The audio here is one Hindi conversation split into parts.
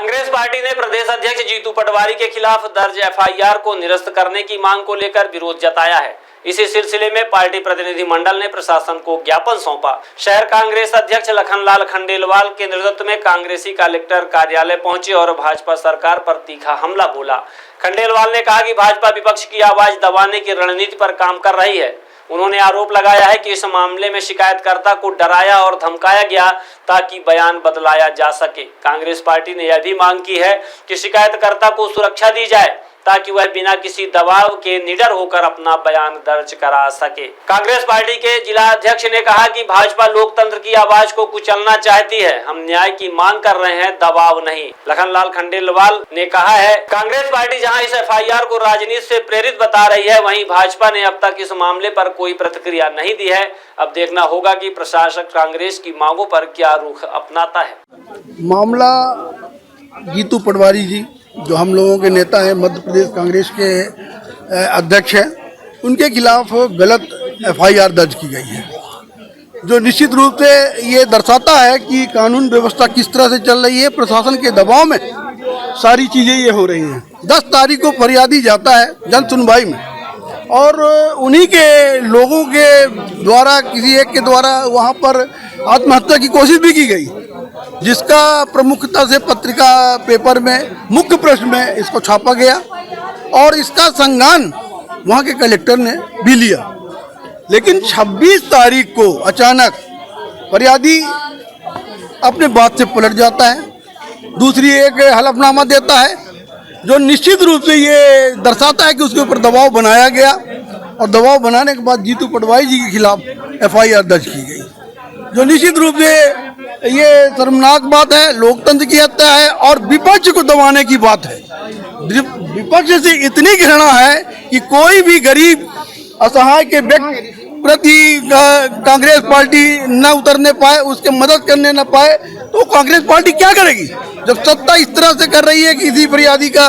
कांग्रेस पार्टी ने प्रदेश अध्यक्ष जीतू पटवारी के खिलाफ दर्ज एफआईआर को निरस्त करने की मांग को लेकर विरोध जताया है। इसी सिलसिले में पार्टी प्रतिनिधि मंडल ने प्रशासन को ज्ञापन सौंपा। शहर कांग्रेस अध्यक्ष लखनलाल खंडेलवाल के नेतृत्व में कांग्रेसी कलेक्टर कार्यालय पहुंचे और भाजपा सरकार पर तीखा हमला बोला। खंडेलवाल ने कहा कि भाजपा विपक्ष की आवाज दबाने की रणनीति पर काम कर रही है। उन्होंने आरोप लगाया है कि इस मामले में शिकायतकर्ता को डराया और धमकाया गया ताकि बयान बदलाया जा सके। कांग्रेस पार्टी ने यह भी मांग की है कि शिकायतकर्ता को सुरक्षा दी जाए ताकि वह बिना किसी दबाव के निडर होकर अपना बयान दर्ज करा सके। कांग्रेस पार्टी के जिला अध्यक्ष ने कहा कि भाजपा लोकतंत्र की आवाज को कुचलना चाहती है। हम न्याय की मांग कर रहे हैं, दबाव नहीं। लखनलाल खंडेलवाल ने कहा है, कांग्रेस पार्टी जहां इस एफआईआर को राजनीति से प्रेरित बता रही है, वहीं भाजपा ने अब तक इस मामले पर कोई प्रतिक्रिया नहीं दी है। अब देखना होगा कि प्रशासन कांग्रेस की मांगों पर क्या रुख अपनाता है। मामला जीतू पटवारी जी जो हम लोगों के नेता हैं, मध्य प्रदेश कांग्रेस के अध्यक्ष हैं, उनके खिलाफ गलत एफआईआर दर्ज की गई है, जो निश्चित रूप से ये दर्शाता है कि कानून व्यवस्था किस तरह से चल रही है। प्रशासन के दबाव में सारी चीज़ें ये हो रही हैं। 10 तारीख को फरियादी जाता है जन सुनवाई में और उन्हीं के लोगों के द्वारा किसी एक के द्वारा वहाँ पर आत्महत्या की कोशिश भी की गई, जिसका प्रमुखता से पत्रिका पेपर में मुख्य पृष्ठ में इसको छापा गया और इसका संज्ञान वहाँ के कलेक्टर ने भी लिया। लेकिन 26 तारीख को अचानक फरियादी अपने बात से पलट जाता है, दूसरी एक हलफनामा देता है जो निश्चित रूप से ये दर्शाता है कि उसके ऊपर दबाव बनाया गया और दबाव बनाने के बाद जीतू पटवारी जी के खिलाफ एफआईआर दर्ज की गई, जो निश्चित रूप से ये शर्मनाक बात है, लोकतंत्र की हत्या है और विपक्ष को दबाने की बात है। विपक्ष से इतनी घृणा है कि कोई भी गरीब असहाय के व्यक्ति प्रति कांग्रेस पार्टी न उतरने पाए, उसके मदद करने न पाए, तो कांग्रेस पार्टी क्या करेगी? जब सत्ता इस तरह से कर रही है कि किसी फरियादी का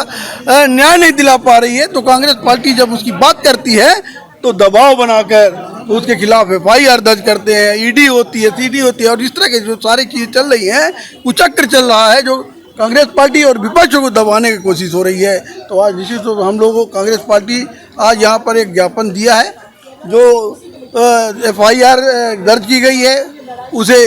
न्याय नहीं दिला पा रही है, तो कांग्रेस पार्टी जब उसकी बात करती है तो दबाव बनाकर उसके खिलाफ एफआईआर दर्ज करते हैं। ईडी होती है, सीडी होती है और इस तरह के जो सारी चीज़ें चल रही हैं, कुचक्र चल रहा है जो कांग्रेस पार्टी और विपक्ष को दबाने की कोशिश हो रही है। तो आज निश्चित रूप से हम लोगों को कांग्रेस पार्टी आज यहाँ पर एक ज्ञापन दिया है, जो एफआईआर दर्ज की गई है उसे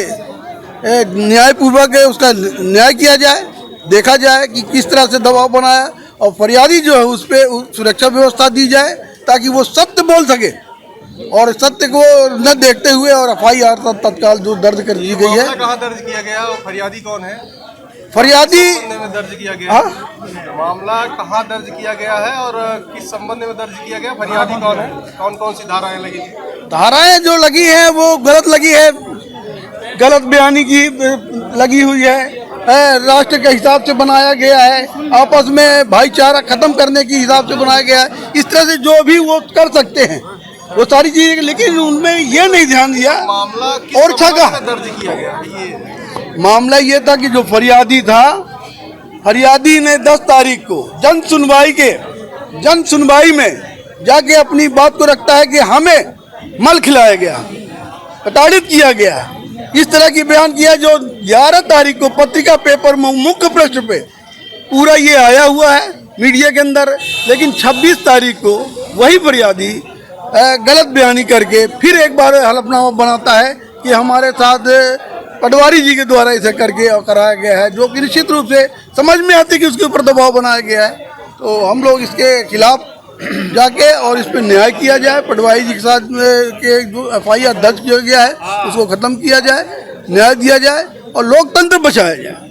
न्यायपूर्वक उसका न्याय किया जाए, देखा जाए कि किस तरह से दबाव बनाया और फरियादी जो है उस पर सुरक्षा व्यवस्था दी जाए ताकि वो सत्य बोल सके और सत्य को न देखते हुए और एफआईआर तत्काल जो दर्ज कर दी गई है। कहाँ दर्ज किया गया और फरियादी कौन है? फरियादी में दर्ज किया गया मामला कहाँ दर्ज किया गया है और किस संबंध में दर्ज किया गया? फरियादी कौन है? कौन कौन सी धाराएं लगी? धाराएं जो लगी हैं वो गलत लगी है, गलत बयानी की लगी हुई है, राष्ट्र के हिसाब से बनाया गया है, आपस में भाईचारा खत्म करने के हिसाब से बनाया गया है। इस तरह से जो भी वो कर सकते हैं वो सारी चीजें, लेकिन उनमें ये नहीं ध्यान दिया। मामला और दर्ज किया गया मामला ये था कि जो फरियादी था, फरियादी ने 10 तारीख को जन सुनवाई में जाके अपनी बात को रखता है कि हमें मल खिलाया गया, प्रताड़ित किया गया, इस तरह की बयान किया, जो 11 तारीख को पत्रिका पेपर में मुख्य पृष्ठ पे पूरा ये आया हुआ है मीडिया के अंदर। लेकिन 26 तारीख को वही फरियादी गलत बयानी करके फिर एक बार हलफनामा बनाता है कि हमारे साथ पटवारी जी के द्वारा इसे करके और कराया गया है, जो कि निश्चित रूप से समझ में आती है कि उसके ऊपर दबाव बनाया गया है। तो हम लोग इसके खिलाफ जाके और इस पर न्याय किया जाए, पटवारी जी के साथ के जो एफआईआर दर्ज किया गया है उसको खत्म किया जाए, न्याय दिया जाए और लोकतंत्र बचाया जाए।